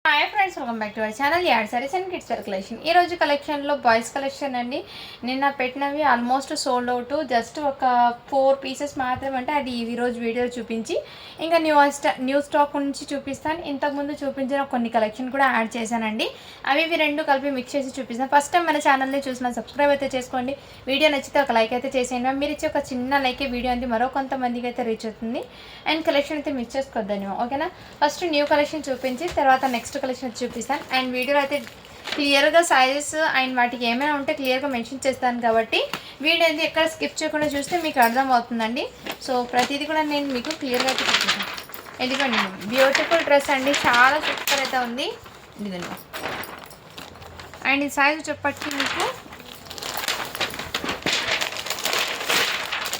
Hi friends, welcome back to our channel యాడ్ saris and kids wear collection. ఈరోజు కలెక్షన్లో boys collection అండి. నిన్న పెట్టినవి ఆల్మోస్ట్ సోల్డ్ అవుట్. జస్ట్ ఒక 4 పీసెస్ మాత్రమే, అంటే అది ఈరోజు వీడియో చూపించి ఇంకా న్యూ స్టాక్ నుంచి చూపిస్తాను. ఇంతకుముందు చూపించిన కొన్ని కలెక్షన్ కూడా యాడ్ చేశానండి. అవి రెండు కలిపి మిక్స్ చేసి చూపిస్తాను. ఫస్ట్ టైం మన ఛానల్ని చూసిన సబ్స్క్రైబ్ అయితే చేసుకోండి. వీడియో నచ్చితే ఒక లైక్ అయితే చేసేయండి. మీరు ఇచ్చే ఒక చిన్న లైక్ వీడియో అంది మరో కొంతమందికి అయితే రీచ్ అవుతుంది. అండ్ కలెక్షన్ అయితే మిక్స్ చేసుకోవద్దాను, ఓకేనా? ఫస్ట్ న్యూ కలెక్షన్ చూపించి తర్వాత నెక్స్ట్ కలెక్షన్ చూపిస్తాను. అండ్ వీడియోలో అయితే క్లియర్గా సైజెస్ అండ్ వాటికి ఏమైనా ఉంటే క్లియర్గా మెన్షన్ చేస్తాను కాబట్టి వీడియో అయితే ఎక్కడ స్కిప్ చేయకుండా చూస్తే మీకు అర్థమవుతుందండి. సో ప్రతిదీ కూడా నేను మీకు క్లియర్గా అయితే చూపిస్తాను. ఎందుకండి బ్యూటిఫుల్ డ్రెస్ అండి, చాలా సూపర్ అయితే ఉంది. ఇదిగోండి. అండ్ ఈ సైజు చెప్పట్టి మీకు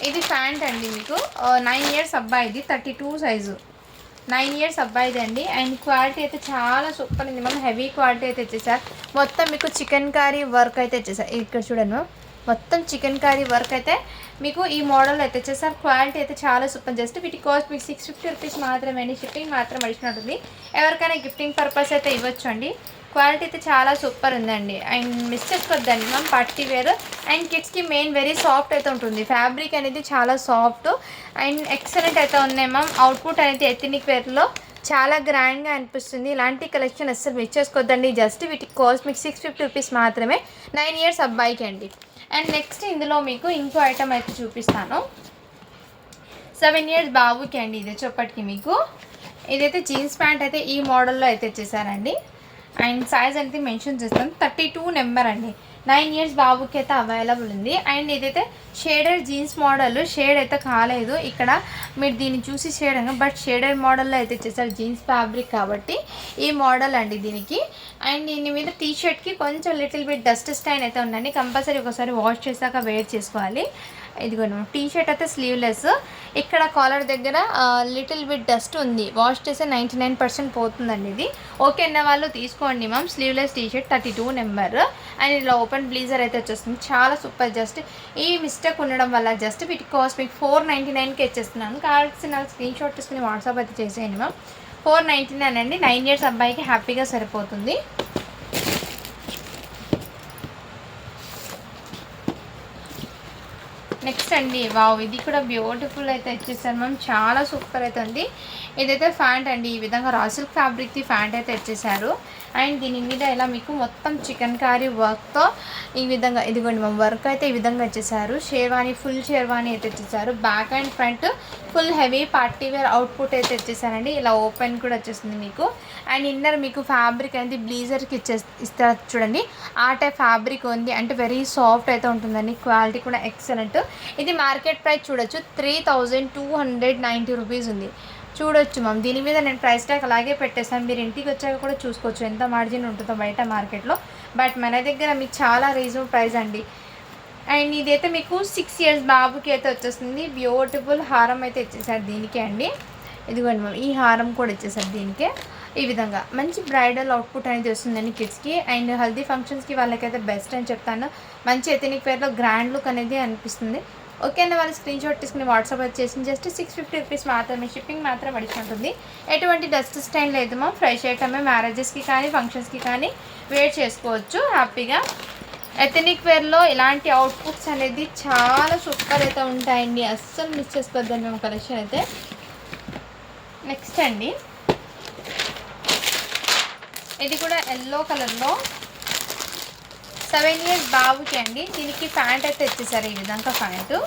ఇది ప్యాంట్ అండి. మీకు 9 ఇయర్స్ అబ్బాయిది, 32 సైజు, 9 ఇయర్స్ అబ్బాయిది అండి. అండ్ క్వాలిటీ అయితే చాలా సూపర్ ఉంది. మనం హెవీ క్వాలిటీ అయితే ఇచ్చేసారు. మొత్తం మీకు చికెన్ కర్రీ వర్క్ అయితే ఇచ్చేసారు. ఇక్కడ చూడండి, మొత్తం చికెన్ కర్రీ వర్క్ అయితే మీకు ఈ మోడల్ అయితే ఇచ్చేసారు. క్వాలిటీ అయితే చాలా సూపర్. జస్ట్ వీటి కాస్ట్ మీకు 650 రూపీస్ మాత్రమే అండి. షిప్పింగ్ మాత్రం అడిషనల్ ఉంటుంది. ఎవరికైనా గిఫ్టింగ్ పర్పస్ అయితే ఇవ్వచ్చు అండి. క్వాలిటీ అయితే చాలా సూపర్ ఉందండి. అండ్ మిస్ చేసుకోవద్దండి మ్యామ్. పార్టీ వేర్ అండ్ కిడ్స్కి మెయిన్ వెరీ సాఫ్ట్ అయితే ఉంటుంది. ఫ్యాబ్రిక్ అనేది చాలా సాఫ్ట్ అండ్ ఎక్సలెంట్ అయితే ఉన్నాయి మ్యామ్. అవుట్పుట్ అనేది ఎథనిక్ వేర్లో చాలా గ్రాండ్గా అనిపిస్తుంది. ఇలాంటి కలెక్షన్ అస్సలు మిస్ చేసుకోవద్దండి. జస్ట్ వీటికి కాస్ట్ మీకు 650 రూపీస్ మాత్రమే, 9 ఇయర్స్ అబ్బాయికి అండి. అండ్ నెక్స్ట్ ఇందులో మీకు ఇంకో ఐటమ్ అయితే చూపిస్తాను. 7 ఇయర్స్ బాబుకి అండి. ఇది చెప్పటికి మీకు ఇదైతే జీన్స్ ప్యాంట్ అయితే ఈ మోడల్లో అయితే ఇచ్చేసారండి. అండ్ సైజ్ అయితే మెన్షన్ చేస్తాను, 32 నెంబర్ అండి. 9 ఇయర్స్ బాబుకి అయితే అవైలబుల్ ఉంది. అండ్ ఇదైతే షేడెడ్ జీన్స్ మోడల్, షేడ్ అయితే కాలేదు ఇక్కడ మీరు దీన్ని చూసి షేడ్ అన్న, బట్ షేడెడ్ మోడల్లో అయితే ఇచ్చేసారు. జీన్స్ ఫ్యాబ్రిక్ కాబట్టి ఈ మోడల్ అండి దీనికి. అండ్ దీని మీద టీ షర్ట్కి కొంచెం లిటిల్ బిట్ డస్ట్ స్టైన్ అయితే ఉందండి. కంపల్సరీ ఒకసారి వాష్ చేశాక వేర్ చేసుకోవాలి. ఇదిగోండి, టీ షర్ట్ అయితే స్లీవ్లెస్. ఇక్కడ కాలర్ దగ్గర లిటిల్ బిట్ డస్ట్ ఉంది. వాష్ చేస్తే 99% పోతుందండి. ఇది ఓకే అన్న వాళ్ళు తీసుకోండి ma'am. Sleeveless T shirt 32 number. And ఇలా ఓపెన్ బ్లీజర్ అయితే వచ్చేస్తుంది. చాలా సూపర్. జస్ట్ ఈ మిస్టేక్ ఉండడం వల్ల జస్ట్ వీటి కాస్ట్ మీకు 499కి ఇచ్చేస్తున్నాను. కావాల్సిన స్క్రీన్ షాట్ తీసుకుని వాట్సాప్ అయితే చేసేయండి మ్యామ్. 499 అండి. 9 ఇయర్స్ అబ్బాయికి హ్యాపీగా సరిపోతుంది. నెక్స్ట్ అండి, వావ్, ఇది కూడా బ్యూటిఫుల్ అయితే ఇచ్చేసారు మ్యామ్. చాలా సూపర్ అయితే ఉంది. ఇదైతే ఫ్యాంట్ అండి. ఈ విధంగా రా సిల్క్ ఫ్యాబ్రిక్ది ఫ్యాంట్ అయితే ఇచ్చేసారు. అండ్ దీని మీద ఇలా మీకు మొత్తం చికెన్ కర్రీ వర్క్తో ఈ విధంగా ఇదిగోండి మ్యామ్, వర్క్ అయితే ఈ విధంగా ఇచ్చేసారు. షేర్వాణి, ఫుల్ షేర్వాణి అయితే ఇచ్చేసారు. Back and front full heavy party wear output అయితే ఇచ్చేసారండి. ఇలా ఓపెన్ కూడా వచ్చేస్తుంది మీకు. అండ్ ఇన్నర్ మీకు ఫ్యాబ్రిక్ అనేది బ్లీజర్కి ఇస్తారు చూడండి. ఆ టైప్ ఫ్యాబ్రిక్ ఉంది, అంటే వెరీ సాఫ్ట్ అయితే ఉంటుందండి. క్వాలిటీ కూడా ఎక్సలెంట్. ఇది మార్కెట్ ప్రైస్ చూడొచ్చు, 3290 రూపీస్ ఉంది. చూడొచ్చు మ్యామ్. దీని మీద నేను ప్రైస్ ట్యాగ్ అలాగే పెట్టేస్తాను. మీరు ఇంటికి వచ్చాక కూడా చూసుకోవచ్చు ఎంత మార్జిన్ ఉంటుందో బయట మార్కెట్లో. బట్ మన దగ్గర మీకు చాలా రీజనబుల్ ప్రైస్ అండి. అండ్ ఇదైతే మీకు 6 ఇయర్స్ బాబుకి అయితే వచ్చేస్తుంది. బ్యూటిఫుల్ హారం అయితే ఇచ్చేసారు దీనికే అండి. ఇదిగోండి మ్యామ్, ఈ హారం కూడా ఇచ్చేసారు దీనికే. ఈ విధంగా మంచి బ్రైడల్ అవుట్పుట్ అనేది వస్తుందండి కిడ్స్కి. అండ్ హల్దీ ఫంక్షన్స్కి వాళ్ళకైతే బెస్ట్ అని చెప్తాను. మంచి ఎథనిక్ వేర్లో గ్రాండ్ లుక్ అనేది అనిపిస్తుంది. ఓకే అన్న వాళ్ళు స్క్రీన్ షాట్ తీసుకుని వాట్సాప్ వచ్చేసి జస్ట్ 650 రూపీస్ మాత్రమే. షిప్పింగ్ మాత్రం అడిషన్ ఉంటుంది. ఎటువంటి డస్ట్ స్టైన్ లేదు మా. ఫ్రెష్ ఐటమే. మ్యారేజెస్కి కానీ ఫంక్షన్స్కి కానీ వేర్ చేసుకోవచ్చు హ్యాపీగా. ఎథనిక్ వేర్లో ఇలాంటి అవుట్పుట్స్ అనేది చాలా సూపర్ అయితే ఉంటాయండి. అస్సలు మిస్ చేసుకోవద్దండి మేము కలెక్షన్ అయితే. నెక్స్ట్ అండి, ఇది కూడా ఎల్లో కలర్లో 7 ఇయర్స్ బాబుకి అండి. దీనికి ప్యాంట్ అయితే ఇచ్చేసారు. ఈ విధంగా ప్యాంటు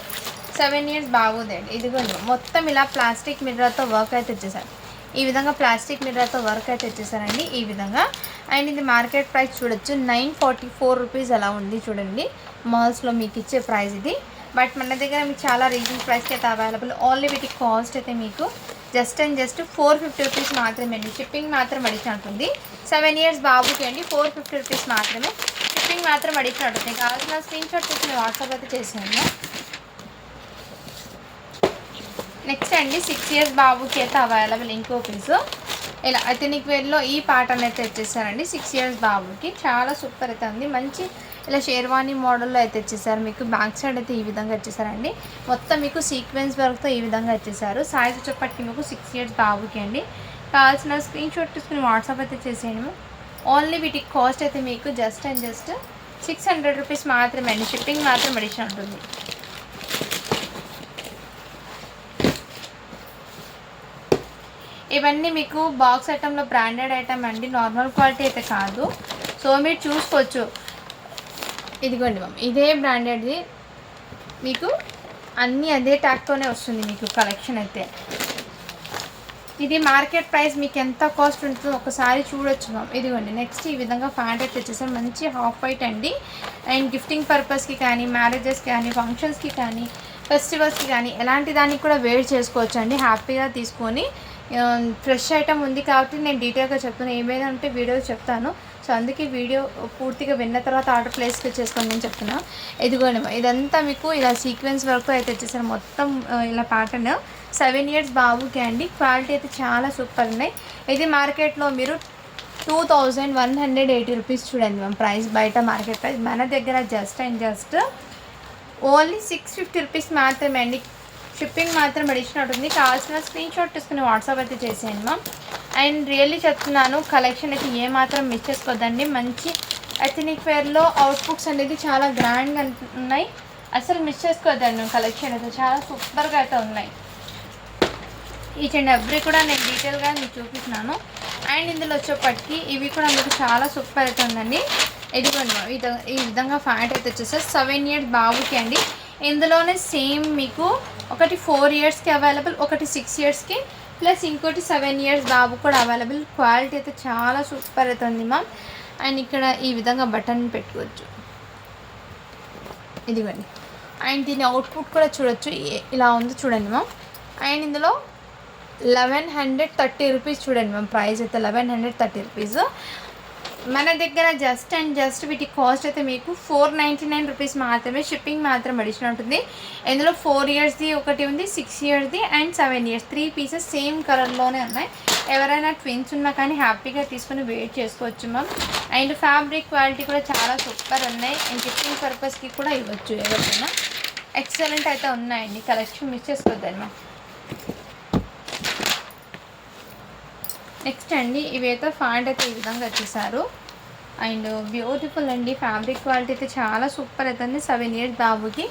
7 ఇయర్స్ బాబుది అండి. ఇదిగోండి మొత్తం ఇలా ప్లాస్టిక్ మిర్రర్తో వర్క్ అయితే ఇచ్చేసారు. ఈ విధంగా ప్లాస్టిక్ మిర్రర్తో వర్క్ అయితే ఇచ్చేసారండి ఈ విధంగా. అండ్ ఇది మార్కెట్ ప్రైస్ చూడొచ్చు 944 రూపీస్ అలా ఉంది చూడండి. మాల్స్లో మీకు ఇచ్చే ప్రైస్ ఇది. బట్ మన దగ్గర మీకు చాలా రీజనబుల్ ప్రైస్కి అయితే అవైలబుల్. ఓన్లీ వీటి కాస్ట్ అయితే మీకు జస్ట్ 450 రూపీస్ మాత్రమే అండి. షిప్పింగ్ మాత్రం అడిషన్ ఉంటుంది. 7 ఇయర్స్ బాబుకి అండి 450 రూపీస్ మాత్రమే. షిప్పింగ్ మాత్రం అడిషన్ ఉంటుంది. కావాల్సిన స్క్రీన్ షాట్ తీసుకుని వాట్సాప్ అయితే చేసేయండి. నెక్స్ట్ అండి, 6 ఇయర్స్ బాబుకి అయితే అవైలబుల్ ఇంకో పీసు. ఇలా ఎథనిక్ వేర్లో ఈ ప్యాటర్న్ అయితే ఇచ్చేసారండి. 6 ఇయర్స్ బాబుకి చాలా సూపర్ అయితే ఉంది. మంచి ఇలా షేర్వాణి మోడల్లో అయితే ఇచ్చేసారు. మీకు బ్యాక్ సైడ్ అయితే ఈ విధంగా ఇచ్చేసారండి. మొత్తం మీకు సీక్వెన్స్ వర్క్తో ఈ విధంగా ఇచ్చేసారు. సైజ్ చెప్పటికి మీకు 6 ఇయర్స్ బాబుకి అండి. కావాల్సిన స్క్రీన్ షాట్ తీసుకుని వాట్సాప్ అయితే చేసేయండి. ఓన్లీ వీటికి కాస్ట్ అయితే మీకు జస్ట్ అండ్ జస్ట్ 600 రూపీస్ మాత్రమే అండి. షిప్పింగ్ మాత్రం అడిషన్ ఉంటుంది. ఇవన్నీ మీకు బాక్స్ ఐటెంలో బ్రాండెడ్ ఐటమ్ అండి, నార్మల్ క్వాలిటీ అయితే కాదు. సో మీరు చూసుకోవచ్చు. ఇదిగోండి మ్యామ్, ఇదే బ్రాండెడ్ది మీకు అన్నీ అదే ట్యాగ్తోనే వస్తుంది మీకు కలెక్షన్ అయితే. ఇది మార్కెట్ ప్రైస్ మీకు ఎంత కాస్ట్ ఉంటుందో ఒకసారి చూడొచ్చు మ్యామ్. ఇదిగోండి నెక్స్ట్ ఈ విధంగా ప్యాంట్ అయితే వచ్చేసారు. మంచి హాఫ్ వైట్ అండి. అండ్ గిఫ్టింగ్ పర్పస్కి కానీ, మ్యారేజెస్కి కానీ, ఫంక్షన్స్కి కానీ, ఫెస్టివల్స్కి కానీ ఎలాంటి దానికి కూడా వేర్ చేసుకోవచ్చు అండి. హ్యాపీగా తీసుకొని ఫ్రెష్ ఐటమ్ ఉంది కాబట్టి నేను డీటెయిల్గా చెప్తాను. ఏమైనా ఉంటే వీడియో చెప్తాను. సో అందుకే వీడియో పూర్తిగా విన్న తర్వాత ఆర్డర్ ప్లేస్ చేసుకోండి నేను చెప్తున్నా. ఇదిగోండి ఇదంతా మీకు ఇలా సీక్వెన్స్ వర్క్తో అయితే వచ్చేసారు. మొత్తం ఇలా ప్యాటర్న్ 7 years బాబుకి అండి. క్వాలిటీ అయితే చాలా సూపర్ ఉన్నాయి. ఇది మార్కెట్లో మీరు 2180 రూపీస్ చూడండి మ్యామ్ ప్రైస్. బయట మార్కెట్ ప్రైస్, మన దగ్గర just and just only 650 rupees మాత్రమే అండి. షిప్పింగ్ మాత్రం అడిషనల్ ఉంటుంది. కావాల్సిన స్క్రీన్ షాట్ తీసుకుని వాట్సాప్ అయితే చేసేయండి మ్యామ్. అండ్ రియల్లీ చెప్తున్నాను, కలెక్షన్ అయితే ఏమాత్రం మిస్ చేసుకోవద్దండి. మంచి ఎథనిక్ వేర్లో అవుట్పుట్స్ అనేది చాలా గ్రాండ్గా ఉన్నాయి. అసలు మిస్ చేసుకోవద్దండి. కలెక్షన్ అయితే చాలా సూపర్గా అయితే ఉన్నాయి. ఈచ్ అండ్ ఎవ్రీ కూడా నేను డీటెయిల్గా మీకు చూపిస్తున్నాను. అండ్ ఇందులో వచ్చేప్పటికి ఇవి కూడా మీకు చాలా సూపర్ అయితే ఉందండి. ఇదిగోండి ఈ విధంగా ఫ్యాంట్ అయితే వచ్చేసి 7 years బాబుకి అండి. ఇందులోనే సేమ్ మీకు ఒకటి 4 yearsకి అవైలబుల్, ఒకటి 6 yearsకి, ప్లస్ ఇంకోటి 7 years బాబు కూడా అవైలబుల్. క్వాలిటీ అయితే చాలా సూపర్ అవుతుంది మ్యామ్. అండ్ ఇక్కడ ఈ విధంగా బటన్ పెట్టుకోవచ్చు. ఇదిగోండి. అండ్ దీని అవుట్పుట్ కూడా చూడొచ్చు, ఇలా ఉంది చూడండి మ్యామ్. అండ్ ఇందులో 1130 రూపీస్ చూడండి మ్యామ్ ప్రైస్ అయితే. 1130 రూపీస్. మన దగ్గర జస్ట్ అండ్ జస్ట్ వీటి కాస్ట్ అయితే మీకు 499 రూపీస్ మాత్రమే. షిప్పింగ్ మాత్రం అడిషనల్ ఉంటుంది. ఇందులో 4 yearsది ఒకటి ఉంది, 6 yearsది అండ్ 7 years 3 pieces సేమ్ కలర్లోనే ఉన్నాయి. ఎవరైనా ట్విన్స్ ఉన్నా కానీ హ్యాపీగా తీసుకుని వెయిట్ చేసుకోవచ్చు మ్యామ్. అండ్ ఫ్యాబ్రిక్ క్వాలిటీ కూడా చాలా సూపర్ ఉన్నాయి. అండ్ గిఫ్టింగ్ పర్పస్కి కూడా ఇవ్వచ్చు ఎవరికైనా. ఎక్సలెంట్ అయితే ఉన్నాయండి. కలెక్షన్ మిస్ చేసుకోవద్దండి మ్యామ్. నెక్స్ట్ అండి ఇవైతే ఫ్యాంట్ అయితే ఈ విధంగా వచ్చేసారు. అండ్ బ్యూటిఫుల్ అండి. ఫ్యాబ్రిక్ క్వాలిటీ అయితే చాలా సూపర్ అవుతుంది. 7 years బాబుకి.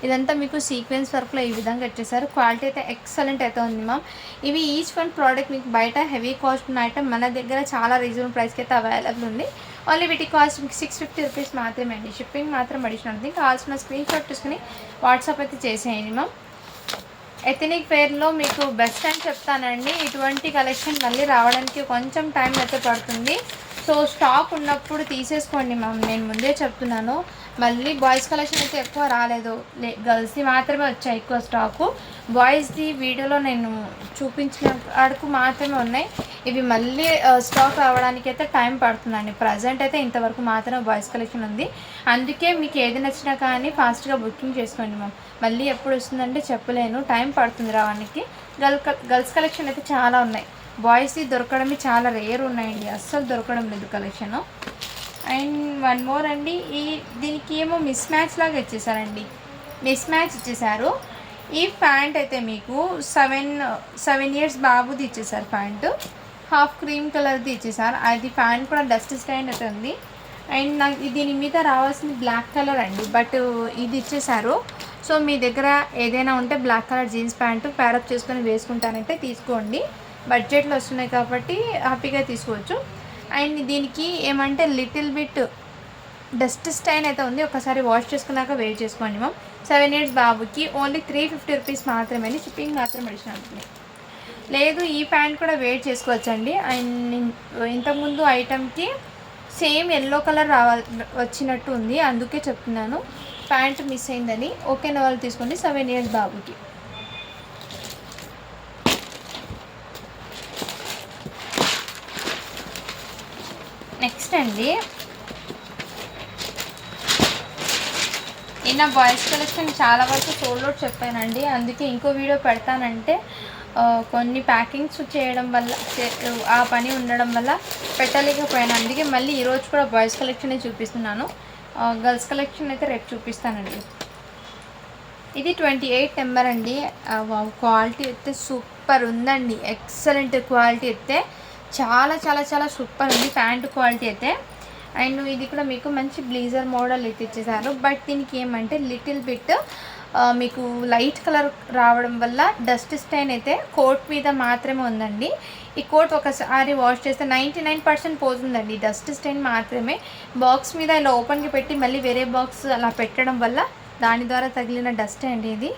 ఇదంతా మీకు సీక్వెన్స్ వర్క్లో ఈ విధంగా వచ్చేసారు. క్వాలిటీ అయితే ఎక్సలెంట్ అయితే ఉంది మ్యామ్. ఇవి ఈచ్ వన్ ప్రోడక్ట్ మీకు బయట హెవీ కాస్ట్ ఉన్న ఐటమ్ మన దగ్గర చాలా రీజనబుల్ ప్రైస్కి అయితే అవైలబుల్ ఉంది. ఓన్లీ వీటి కాస్ట్ మీకు 650 రూపీస్ మాత్రమే అండి. షిప్పింగ్ మాత్రం అడిషనల్ ఉంది. కావాల్సిన స్క్రీన్ షాట్ తీసుకుని వాట్సాప్ అయితే చేసేయండి మ్యామ్. ఎథనిక్ వేర్లో మీకు బెస్ట్ అని చెప్తానండి. ఇటువంటి కలెక్షన్ మళ్ళీ రావడానికి కొంచెం టైం అయితే పడుతుంది. సో స్టాక్ ఉన్నప్పుడు తీసేసుకోండి మ్యామ్, నేను ముందే చెప్తున్నాను. మళ్ళీ బాయ్స్ కలెక్షన్ అయితే ఎక్కువ రాలేదు, గర్ల్స్ది మాత్రమే వచ్చాయి ఎక్కువ స్టాకు. బాయ్స్ది వీడియోలో నేను చూపించిన అడుగు మాత్రమే ఉన్నాయి. ఇవి మళ్ళీ స్టాక్ రావడానికి అయితే టైం పడుతుందండి. ప్రజెంట్ అయితే ఇంతవరకు మాత్రమే బాయ్స్ కలెక్షన్ ఉంది. అందుకే మీకు ఏది నచ్చినా కానీ ఫాస్ట్గా బుకింగ్ చేసుకోండి మ్యామ్. మళ్ళీ ఎప్పుడు వస్తుందంటే చెప్పలేను, టైం పడుతుంది రావడానికి. గర్ల్స్ కలెక్షన్ అయితే చాలా ఉన్నాయి. బాయ్స్ది దొరకడమే చాలా రేర్ ఉన్నాయండి, అస్సలు దొరకడం లేదు కలెక్షను. అండ్ వన్ మోర్ అండి, దీనికి ఏమో మిస్ మ్యాచ్ లాగా ఇచ్చేసారండి. మిస్ మ్యాచ్ ఇచ్చేసారు. ఈ ప్యాంట్ అయితే మీకు 7 years బాబుది ఇచ్చేసారు. ప్యాంటు హాఫ్ క్రీమ్ కలర్ది ఇచ్చేసారు. అది ప్యాంట్ కూడా డస్ట్ స్టైన్ అయితే ఉంది. అండ్ నాకు దీని మీద రావాల్సింది బ్లాక్ కలర్ అండి, బట్ ఇది ఇచ్చేసారు. సో మీ దగ్గర ఏదైనా ఉంటే black colour jeans pant pair up చేసుకొని వేసుకుంటానంటే తీసుకోండి. బడ్జెట్లో వస్తున్నాయి కాబట్టి హ్యాపీగా తీసుకోవచ్చు. అండ్ దీనికి ఏమంటే లిటిల్ బిట్ డస్ట్ స్టైన్ అయితే ఉంది. ఒకసారి వాష్ చేసుకున్నాక వేర్ చేసుకోండి మ్యామ్. 7 years బాబుకి ఓన్లీ 350 రూపీస్ మాత్రమే. షిప్పింగ్ మాత్రం అడిషనల్ ఉంటుంది. లేదు ఈ ప్యాంట్ కూడా వేర్ చేసుకోవచ్చండి. అండ్ ఇంతకుముందు ఐటమ్కి సేమ్ ఎల్లో కలర్ వచ్చినట్టు ఉంది, అందుకే చెప్తున్నాను. ప్యాంట్ మిస్ అయిందని. ఓకేనా వాళ్ళు తీసుకోండి 7 years బాబుకి. నెక్స్ట్ అండి నిన్న బాయ్స్ కలెక్షన్ చాలా వరకు సోల్డ్ అవుట్ చెప్పానండి. అందుకే ఇంకో వీడియో పెడతానంటే కొన్ని ప్యాకింగ్స్ చేయడం వల్ల ఆ పని ఉండడం వల్ల పెట్టలేకపోయాను. అందుకే మళ్ళీ ఈరోజు కూడా బాయ్స్ కలెక్షనే చూపిస్తున్నాను. గర్ల్స్ కలెక్షన్ అయితే రేపు చూపిస్తానండి. ఇది 28 నెంబర్ అండి. క్వాలిటీ అయితే సూపర్ ఉందండి, ఎక్సలెంట్ క్వాలిటీ అయితే చాలా చాలా చాలా సూపర్ ఉంది ప్యాంట్ క్వాలిటీ అయితే. అండ్ ఇది కూడా మీకు మంచి బ్లేజర్ మోడల్ అయితే ఇచ్చేసారు. బట్ దీనికి ఏమంటే లిటిల్ బిట్ మీకు లైట్ కలర్ రావడం వల్ల డస్ట్ స్టైన్ అయితే కోట్ మీద మాత్రమే ఉందండి. ఈ కోట్ ఒకసారి వాష్ చేస్తే 99% పోతుందండి, డస్ట్ స్టైన్ మాత్రమే. బాక్స్ మీద ఇలా ఓపెన్గా పెట్టి మళ్ళీ వేరే బాక్స్ అలా పెట్టడం వల్ల దాని ద్వారా తగిలిన డస్ట్ అండి, ఇది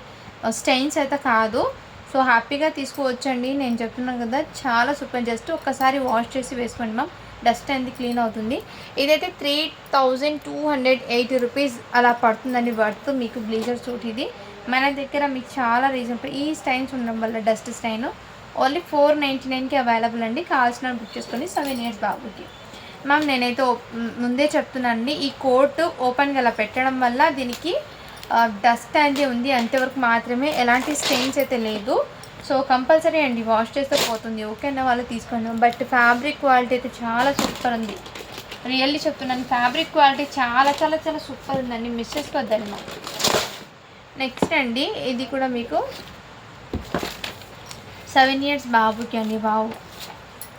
స్టెయిన్స్ అయితే కాదు. సో హ్యాపీగా తీసుకోవచ్చండి, నేను చెప్తున్నాను కదా చాలా సూపర్. జస్ట్ ఒక్కసారి వాష్ చేసి వేసుకోండి మ్యామ్, డస్ట్ అనేది క్లీన్ అవుతుంది. ఇదైతే 3280 రూపీస్ అలా పడుతుందండి వర్త్ మీకు బ్లేజర్ సూట్. ఇది మన దగ్గర మీకు చాలా రీజనబుల్. ఈ స్టైన్స్ ఉండడం వల్ల డస్ట్ స్టైన్ ఓన్లీ 499కి అవైలబుల్ అండి. కావాల్సిన బుక్ చేసుకొని 7 ఇయర్స్ బాబుకి. మ్యామ్ నేనైతే ముందే చెప్తున్నానండి, ఈ కోట్ ఓపెన్గా అలా పెట్టడం వల్ల దీనికి డస్ట్ అనేది ఉంది అంతవరకు మాత్రమే, ఎలాంటి స్టెయిన్స్ అయితే లేదు. సో కంపల్సరీ అండి, వాష్ చేస్తే పోతుంది, ఓకేనా వాళ్ళు తీసుకోండి. బట్ ఫ్యాబ్రిక్ క్వాలిటీ అయితే చాలా సూపర్ ఉంది, రియల్లీ చెప్తున్నాను. ఫ్యాబ్రిక్ క్వాలిటీ చాలా చాలా చాలా సూపర్ ఉందండి, మిస్ చేసుకోవద్దండి మ్యామ్. నెక్స్ట్ అండి, ఇది కూడా మీకు 7 ఇయర్స్ బాబుకి అండి. బాబు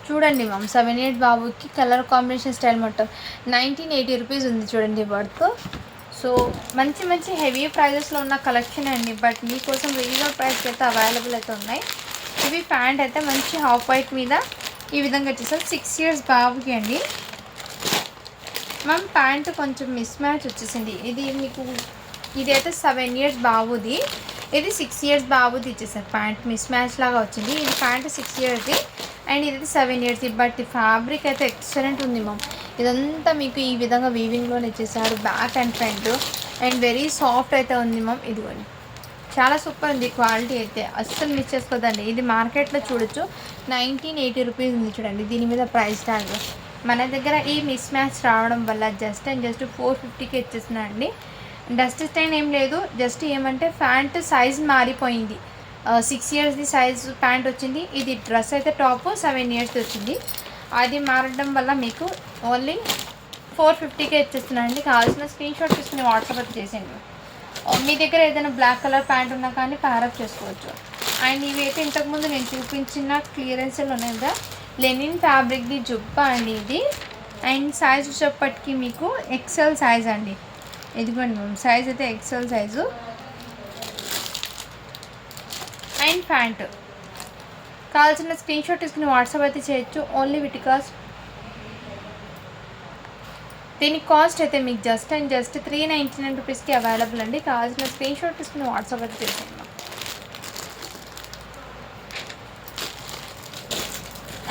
చూడండి మ్యామ్, 7 ఇయర్స్ బాబుకి కలర్ కాంబినేషన్ స్టైల్ మొత్తం 1980 రూపీస్ ఉంది చూడండి వర్త్. సో మంచి మంచి హెవీ ప్రైజెస్లో ఉన్న కలెక్షన్ అండి, బట్ మీకోసం రీజనబుల్ ప్రైస్ అయితే అవైలబుల్ అయితే ఉన్నాయి. ఇవి ప్యాంట్ అయితే మంచి హాఫ్ వైట్ మీద ఈ విధంగా వచ్చేసారు. 6 ఇయర్స్ బాబుకి అండి మ్యామ్. ప్యాంట్ కొంచెం మిస్ మ్యాచ్ వచ్చేసింది. ఇది మీకు ఇదైతే 7 ఇయర్స్ బాబుది, ఇది 6 ఇయర్స్ బాబుది ఇచ్చేసారు. ప్యాంట్ మిస్ మ్యాచ్ లాగా వచ్చింది. ఇది ప్యాంట్ 6 ఇయర్స్ది అండ్ ఇది 7 ఇయర్స్ది. బట్ ఫ్యాబ్రిక్ అయితే ఎక్సలెంట్ ఉంది మ్యామ్. ఇదంతా మీకు ఈ విధంగా వీవింగ్లోనే ఇచ్చేసారు, back and front. And very soft అయితే ఉంది మ్యామ్. ఇదిగోండి, చాలా సూపర్ ఉంది క్వాలిటీ అయితే, అస్సలు మిస్ చేసుకోదండి. ఇది మార్కెట్లో చూడొచ్చు 1980 రూపీస్ ఉంది చూడండి దీని మీద ప్రైస్ ట్యాగ్. మన దగ్గర ఈ మిస్ మ్యాచ్ రావడం వల్ల జస్ట్ అండ్ జస్ట్ 450కి ఇచ్చేస్తున్నా అండి. డస్ట్ స్టైన్ ఏం లేదు, జస్ట్ ఏమంటే ప్యాంట్ సైజ్ మారిపోయింది. 6 ఇయర్స్ది సైజ్ ప్యాంట్ వచ్చింది. ఇది డ్రెస్ అయితే టాప్ 7 ఇయర్స్ది వచ్చింది. అది మారడం వల్ల మీకు ఓన్లీ 450కే ఇచ్చేస్తున్నాను అండి. కావాల్సిన స్క్రీన్ షాట్ తీసుకుని వాట్సాప్ అయితే చేసేయండి. మీ దగ్గర ఏదైనా బ్లాక్ కలర్ ప్యాంట్ ఉన్నా కానీ ప్యారప్ చేసుకోవచ్చు. అండ్ ఇవి అయితే ఇంతకుముందు నేను చూపించిన క్లియరెన్స్లో ఉన్నాయి కదా, లెనిన్ ఫ్యాబ్రిక్ది జుబ్బా అండి ఇది. అండ్ సైజ్ వచ్చేప్పటికి మీకు ఎక్సెల్ సైజ్ అండి. ఇదిగోండి మ్యామ్, సైజ్ అయితే ఎక్సెల్ సైజు. అండ్ ప్యాంట్ కావాల్సిన స్క్రీన్ షాట్ తీసుకుని వాట్సాప్ అయితే చేయొచ్చు. ఓన్లీ వీటి కాస్ట్, దీని కాస్ట్ అయితే మీకు జస్ట్ అండ్ జస్ట్ 399 రూపీస్కి అవైలబుల్ అండి. కావాల్సిన స్క్రీన్ షాట్ తీసుకుని వాట్సాప్ అయితే చేసేయండి.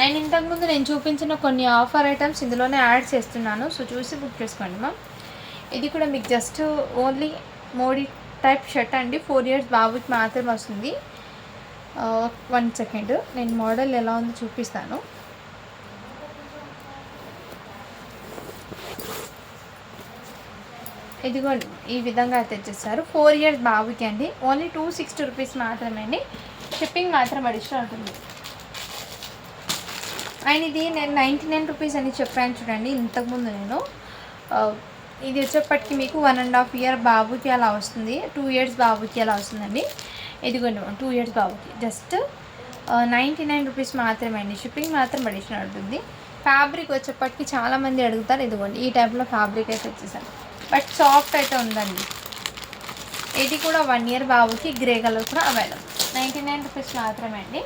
అండ్ ఇంతకుముందు నేను చూపించిన కొన్ని ఆఫర్ ఐటమ్స్ ఇందులోనే యాడ్ చేస్తున్నాను, సో చూసి బుక్ చేసుకోండి మ్యామ్. ఇది కూడా మీకు just only Modi type shirt అండి, 4 ఇయర్స్ బాబుకి మాత్రమే వస్తుంది. 1 సెకండ్, నేను మోడల్ ఎలా ఉందో చూపిస్తాను. ఇదిగోండి ఈ విధంగా అయితే తెచ్చేస్తారు. 4 ఇయర్స్ బాబుకి అండి. ఓన్లీ 260 రూపీస్ మాత్రమే అండి, షిప్పింగ్ మాత్రం అడిషనల్ ఉంటుంది. అండ్ ఇది నేను 99 రూపీస్ అని చెప్పాను చూడండి ఇంతకుముందు నేను. ఇది వచ్చేప్పటికి మీకు 1.5 ఇయర్ బాబుకి అలా వస్తుంది, 2 ఇయర్స్ బాబుకి అలా వస్తుందండి. ఇదిగోండి 2 ఇయర్స్ బాబుకి జస్ట్ 99 రూపీస్ మాత్రమే అండి, షిప్పింగ్ మాత్రం అడిషనల్ ఉంటుంది. ఫ్యాబ్రిక్ వచ్చేప్పటికి చాలామంది అడుగుతారు. ఇదిగోండి ఈ టైప్లో ఫ్యాబ్రిక్ అయితే వచ్చేసాను, బట్ సాఫ్ట్ అయితే ఉందండి. ఇది కూడా 1 ఇయర్ బాబుకి గ్రే కలర్ కూడా అవైలబుల్, 99 రూపీస్ మాత్రమే అండి.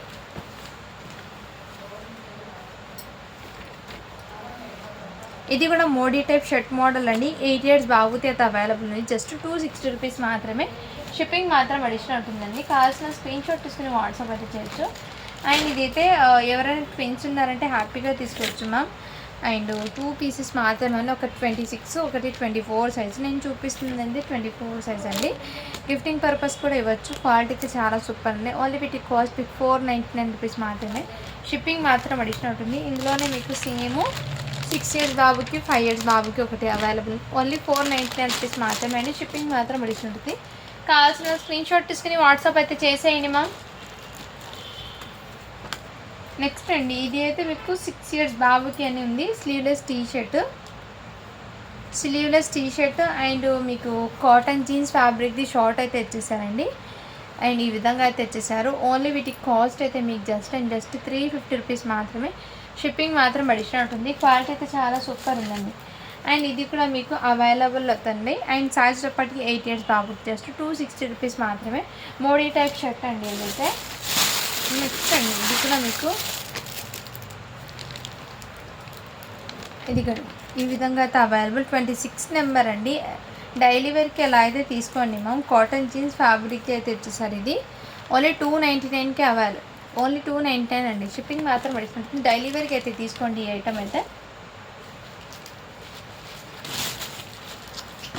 ఇది కూడా మోడీ టైప్ షర్ట్ మోడల్ అండి, 8 ఇయర్స్ బాబుకి అయితే అవైలబుల్ ఉంది. జస్ట్ 260 రూపీస్ మాత్రమే, షిప్పింగ్ మాత్రం అడిషనల్ ఉంటుందండి. కావాల్సిన స్క్రీన్ షాట్ తీసుకుని వాట్సాప్ అయితే చేయొచ్చు. అండ్ ఇదైతే ఎవరైనా ట్విన్స్ ఉన్నారంటే హ్యాపీగా తీసుకోవచ్చు మ్యామ్. అండ్ 2 పీసెస్ మాత్రమే, ఒకటి 26 ఒకటి 24 సైజ్. నేను చూపిస్తుందండి 24 సైజ్ అండి. గిఫ్టింగ్ పర్పస్ కూడా ఇవ్వచ్చు. క్వాలిటీ అయితే చాలా సూపర్ అండి. ఓన్లీ వీటి కాస్ట్ మీకు 499 రూపీస్ మాత్రమే, షిప్పింగ్ మాత్రం అడిషనల్ ఉంటుంది. ఇందులోనే మీకు సేమ్ 6 ఇయర్స్ బాబుకి 5 ఇయర్స్ బాబుకి ఒకటి అవైలబుల్, ఓన్లీ 499 రూపీస్ మాత్రమే అండి, షిప్పింగ్ మాత్రం అడిషనల్ ఉంటుంది. కావాల్సిన స్క్రీన్ షాట్ తీసుకుని వాట్సాప్ అయితే చేసేయండి మ్యామ్. నెక్స్ట్ అండి, ఇది అయితే మీకు 6 ఇయర్స్ బాబుకి అని ఉంది. స్లీవ్లెస్ టీ షర్ట్ అండ్ మీకు కాటన్ జీన్స్ ఫ్యాబ్రిక్ది షార్ట్ అయితే ఇచ్చేసారండి. అండ్ ఈ విధంగా అయితే తెచ్చేసారు. ఓన్లీ వీటికి కాస్ట్ అయితే మీకు జస్ట్ 350 రూపీస్ మాత్రమే. షిప్పింగ్ మాత్రం అడిషనల్ ఉంటుంది. క్వాలిటీ అయితే చాలా సూపర్ ఉందండి. అండ్ ఇది కూడా మీకు అవైలబుల్ అవుతుంది. అండ్ సైజ్ వచ్చేప్పటికి 8 ఇయర్స్ బాబుకి జస్ట్ 260 రూపీస్ మాత్రమే. మోడీ టైప్ షర్ట్ అండి ఇదైతే. నెక్స్ట్ అండి ఇది కూడా మీకు ఇది కూడా ఈ విధంగా అయితే అవైలబుల్ 26 నెంబర్ అండి. డైలీ వేర్కి ఎలా అయితే తీసుకోండి మ్యామ్. కాటన్ జీన్స్ ఫ్యాబ్రిక్ అయితే ఇచ్చేసారు. ఇది ఓన్లీ 299కి అవైలబుల్. ఓన్లీ 299 అండి. షిప్పింగ్ మాత్రం పడుతుంది. డైలీ వేర్కి అయితే తీసుకోండి ఈ ఐటమ్ అయితే.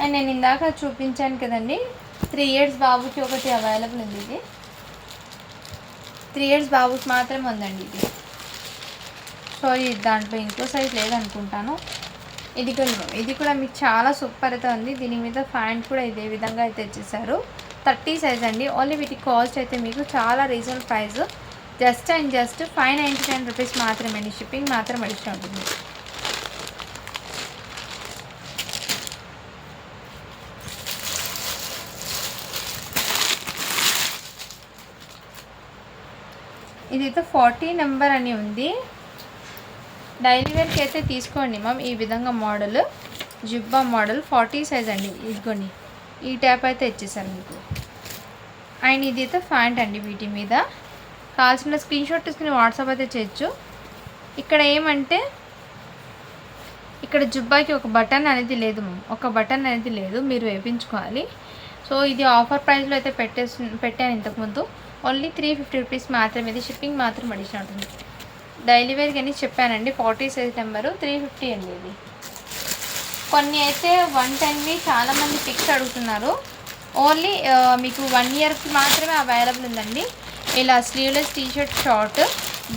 అండ్ నేను ఇందాక చూపించాను కదండి 3 ఇయర్స్ బాబుకి ఒకటి అవైలబుల్ ఉంది. ఇది 3 ఇయర్స్ బాబుకి మాత్రమే ఉందండి ఇది. సారీ దాంట్లో ఇంకో సైజ్ లేదనుకుంటాను. ఇది కూడా మీకు చాలా సూపర్ అయితే ఉంది. దీని మీద ప్యాంట్ కూడా ఇదే విధంగా అయితే ఇచ్చేసారు. 30 సైజ్ అండి. ఓన్లీ వీటి కాస్ట్ అయితే మీకు చాలా రీజనబుల్ ప్రైస్. జస్ట్ 599 రూపీస్ మాత్రమే అండి. షిప్పింగ్ మాత్రం అడిషనల్ ఉంటుంది. ఇదైతే 40 నెంబర్ అని ఉంది. డైలీ వేర్కి అయితే తీసుకోండి మ్యామ్. ఈ విధంగా మోడల్ జిబ్బా మోడల్ 40 సైజ్ అండి. ఇదిగోండి ఈ ట్యాప్ అయితే ఇచ్చేసారు మీకు. అండ్ ఇది అయితే ప్యాంట్ అండి. వీటి మీద కావాల్సిన స్క్రీన్ షాట్ తీసుకుని వాట్సాప్ అయితే చేయొచ్చు. ఇక్కడ ఏమంటే ఇక్కడ జుబ్బాకి ఒక బటన్ అనేది లేదు మ్యామ్. ఒక బటన్ అనేది లేదు, మీరు వేయించుకోవాలి. సో ఇది ఆఫర్ ప్రైస్లో అయితే పెట్టాను ఇంతకుముందు. ఓన్లీ 350 రూపీస్ మాత్రమే. ఇది షిప్పింగ్ మాత్రం అడిషనల్ ఉంటుంది. డైలీ వేర్కి అని చెప్పానండి. 40 సైజ్ నెంబరు 350 అండి. ఇది కొన్ని అయితే 110వి చాలామంది పిక్స్ అడుగుతున్నారు. ఓన్లీ మీకు 1 ఇయర్కి మాత్రమే అవైలబుల్ ఉందండి. ఇలా sleeveless T shirt short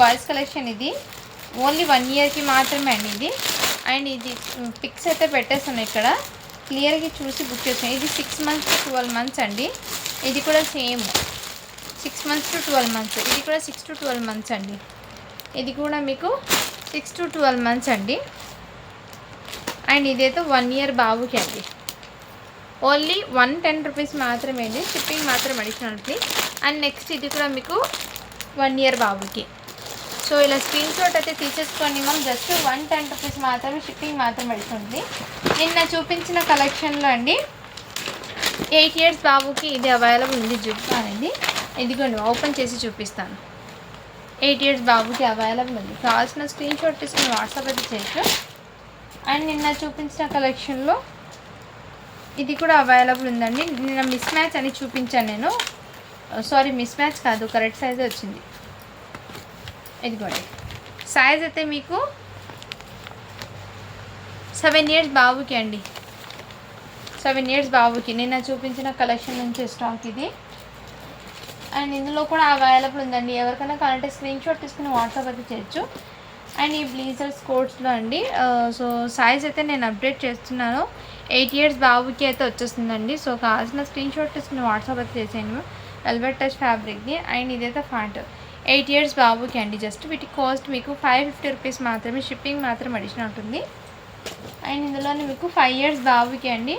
boys collection. ఇది ఓన్లీ 1 ఇయర్కి మాత్రమే అండి ఇది. అండ్ ఇది పిక్స్ అయితే పెట్టేస్తున్నాయి ఇక్కడ, క్లియర్గా చూసి బుక్ చేస్తాను. ఇది 6 మంత్స్ to 12 మంత్స్ అండి. ఇది కూడా సేమ్ 6 మంత్స్ to 12 మంత్స్. ఇది కూడా 6 to 12 మంత్స్ అండి. ఇది కూడా మీకు 6 to 12 మంత్స్ అండి. అండ్ ఇదైతే 1 ఇయర్ బాబుకి అండి. ఓన్లీ 110 రూపీస్ మాత్రమే అండి. షిప్పింగ్ మాత్రం అడిషనల్ ఉంది. అండ్ నెక్స్ట్ ఇది కూడా మీకు 1 ఇయర్ బాబుకి. సో ఇలా స్క్రీన్ షాట్ అయితే తీసేసుకోండి మనం. జస్ట్ 110 రూపీస్ మాత్రమే. షిప్పింగ్ మాత్రం అడిషనల్ ఉంది. నిన్న చూపించిన కలెక్షన్లో అండి 8 ఇయర్స్ బాబుకి ఇది అవైలబుల్ ఉంది. జిప్ అనేది ఇదిగోండి ఓపెన్ చేసి చూపిస్తాను. 8 ఇయర్స్ బాబుకి అవైలబుల్ ఉంది. కావాల్సిన స్క్రీన్ షాట్ తీసుకుని వాట్సాప్ అయితే చేయొచ్చు. అండ్ నిన్న చూపించిన కలెక్షన్లో ఇది కూడా అవైలబుల్ ఉందండి. నిన్న మిస్ మ్యాచ్ అని చూపించాను నేను. సారీ మిస్ మ్యాచ్ కాదు, కరెక్ట్ సైజే వచ్చింది. ఇదిగోండి సైజ్ అయితే మీకు 7 ఇయర్స్ బాబుకి అండి. 7 ఇయర్స్ బాబుకి నిన్న చూపించిన కలెక్షన్ నుంచి స్టాక్ ఇది. అండ్ ఇందులో కూడా అవైలబుల్ ఉందండి. ఎవరికైనా కావాలంటే స్క్రీన్ షాట్ తీసుకుని వాట్సాప్ అయితే చేయొచ్చు. అండ్ ఈ బ్లీజర్స్ కోట్స్లో అండి. సో సైజ్ అయితే నేను అప్డేట్ చేస్తున్నాను. 8 ఇయర్స్ బాబుకి అయితే వచ్చేస్తుందండి. సో కావాల్సిన స్క్రీన్ షాట్ తీసుకుని వాట్సాప్ అయితే చేసాను. వెల్వెట్ టచ్ ఫ్యాబ్రిక్ది. అండ్ ఇదైతే ప్యాంట్ 8 ఇయర్స్ బాబుకి అండి. జస్ట్ వీటి కాస్ట్ మీకు 550 రూపీస్ మాత్రమే. షిప్పింగ్ మాత్రం అడిషనల్ ఉంటుంది. అండ్ ఇందులోనే మీకు 5 ఇయర్స్ బాబుకి అండి.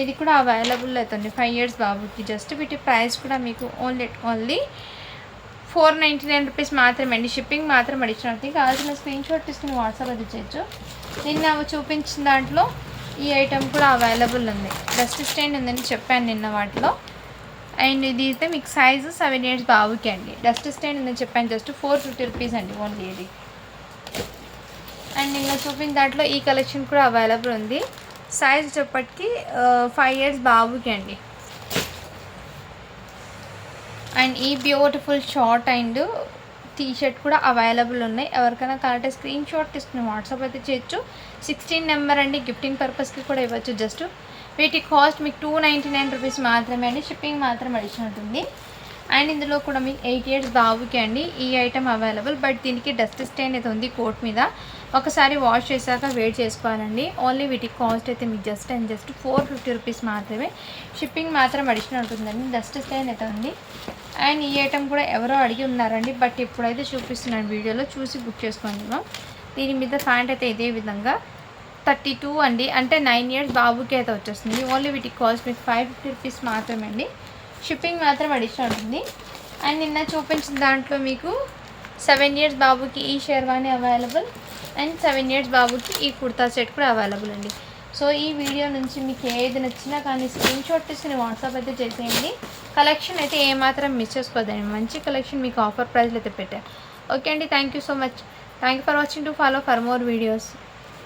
ఇది కూడా అవైలబుల్ అవుతుంది 5 ఇయర్స్ బాబుకి. జస్ట్ వీటి ప్రైస్ కూడా మీకు ఓన్లీ 499 రూపీస్ మాత్రమే అండి. షిప్పింగ్ మాత్రం అడిషనల్ అవుతుంది. కావాల్సిన స్క్రీన్ షాట్ తీసుకుని వాట్సాప్ అది చేయొచ్చు. నిన్న చూపించిన దాంట్లో ఈ ఐటెం కూడా అవైలబుల్ ఉంది. డస్ట్ స్టైన్ ఉందని చెప్పాను నిన్న వాటిలో. అండ్ ఇది అయితే మీకు సైజు 7 ఇయర్స్ బాబుకి అండి. డస్ట్ స్టైన్ ఉందని చెప్పాను. జస్ట్ 450 రూపీస్ అండి ఓన్లీ ఇది. అండ్ నిన్న చూపిన దాంట్లో ఈ కలెక్షన్ కూడా అవైలబుల్ ఉంది. సైజ్ వచ్చేప్పటికి 5 ఇయర్స్ బాబుకి అండి. అండ్ ఈ బ్యూటిఫుల్ షార్ట్ అండ్ టీషర్ట్ కూడా అవైలబుల్ ఉన్నాయి. ఎవరికైనా కావాలంటే స్క్రీన్ షాట్ తీసుకుని వాట్సాప్ అయితే చేయొచ్చు. 16 నెంబర్ అండి. గిఫ్టింగ్ పర్పస్కి కూడా ఇవ్వచ్చు. జస్ట్ వీటి కాస్ట్ మీకు 299 రూపీస్ మాత్రమే అండి. షిప్పింగ్ మాత్రం అడిషనల్ ఉంటుంది. అండ్ ఇందులో కూడా మీకు 8 ఇయర్స్ బాబుకి అండి ఈ ఐటమ్ అవైలబుల్. బట్ దీనికి డస్ట్ స్టైన్ అయితే ఉంది కోట్ మీద. ఒకసారి వాష్ చేశాక వేట్ చేసుకోవాలండి. ఓన్లీ వీటి కాస్ట్ అయితే మీకు జస్ట్ 450 రూపీస్ మాత్రమే. షిప్పింగ్ మాత్రం అడిషనల్ ఉంటుందండి. డస్ట్ స్టైన్ అయితే ఉంది. అండ్ ఈ ఐటమ్ కూడా ఎవరో అడిగి ఉన్నారండి. బట్ ఇప్పుడైతే చూపిస్తున్నాను వీడియోలో, చూసి బుక్ చేసుకోండి. దీని మీద ప్యాంట్ అయితే ఇదే విధంగా 32 అండి. అంటే 9 ఇయర్స్ బాబుకి అయితే వచ్చేస్తుంది. ఓన్లీ వీటి కాస్ట్ మీకు 550 రూపీస్ మాత్రమే అండి. షిప్పింగ్ మాత్రం అడిషనల్ ఉంటుంది. అండ్ నిన్న చూపించిన దాంట్లో మీకు 7 ఇయర్స్ బాబుకి ఈ షేర్వానీ అవైలబుల్ అండ్ 7 ఇయర్స్ బాబుకి ఈ కుర్తా సెట్ కూడా అవైలబుల్ అండి. సో ఈ వీడియో నుంచి మీకు ఏది నచ్చినా కానీ స్క్రీన్ షాట్ తీసి వాట్సాప్ అయితే చేసేయండి. కలెక్షన్ అయితే ఏమాత్రం మిస్ చేసుకోదండి, మంచి కలెక్షన్ మీకు ఆఫర్ ప్రైస్లో అయితే పెట్టాను. ఓకే అండి, thank you so much. Thank you for watching. To follow for more videos.